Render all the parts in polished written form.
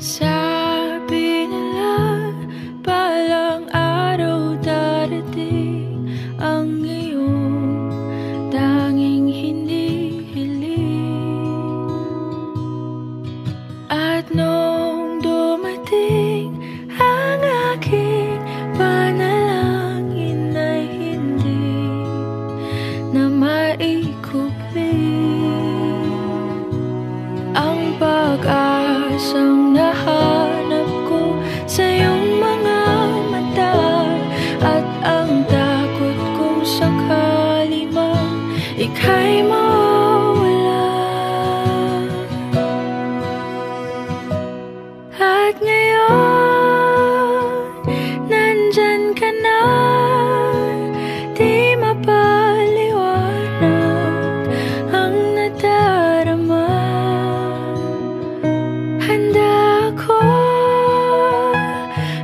Sabi nila balang araw darating ang iyong tanging hinihiling. At nung dumating ang aking panalangin ay hindi na maikupli ang pag-asang nahanap ko sa iyong mga mata, at ang takot kong sakali man ika'y mawala. At ngayon, nandyan ka na, di mapaliwanag ang nadarama. Handa ako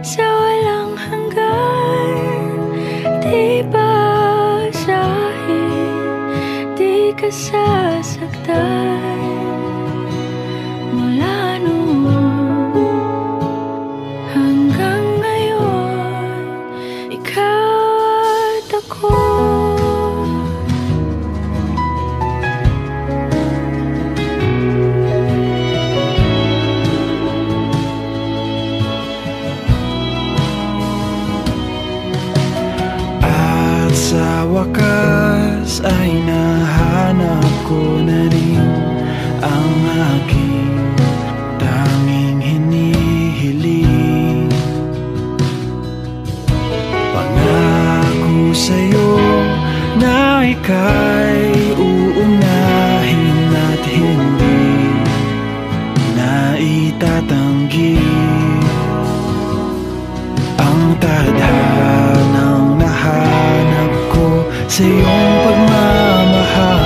sa walang hanggan, di basahin, di ka sasaktan. Mula noon hanggang ngayon, ikaw at ako. Sa wakas ay nahanap ko na rin ang aking tanging hinihiling. Pangako sa'yo na ika'y uunahin at hindi na itatanggi ang tadhanang nahanap ko sa iyong pagmamahal,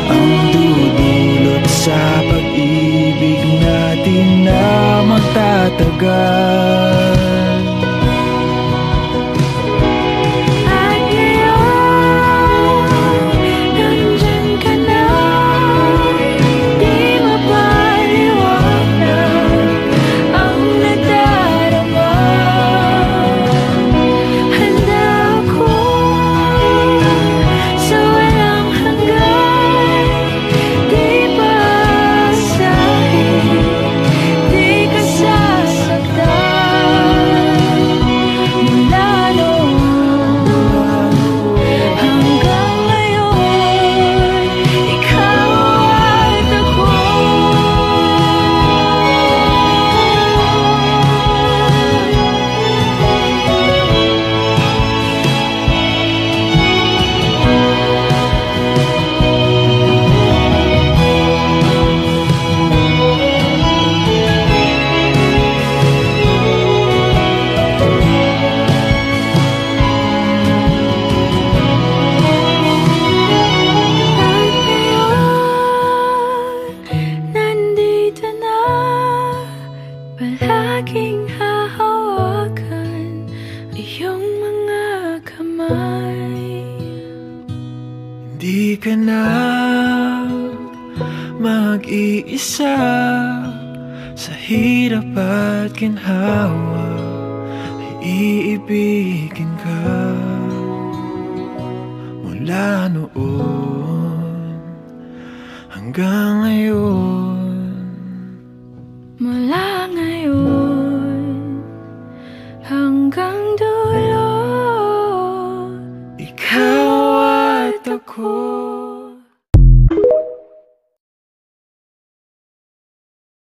ang dudulot sa pag-ibig natin na magtatagal. Palaging hahawakan iyong mga kamay. Hindi ka na mag-iisa sa hirap at ginhawa, iibigin ka mula noon hanggang ngayon. Mula ngayon hanggang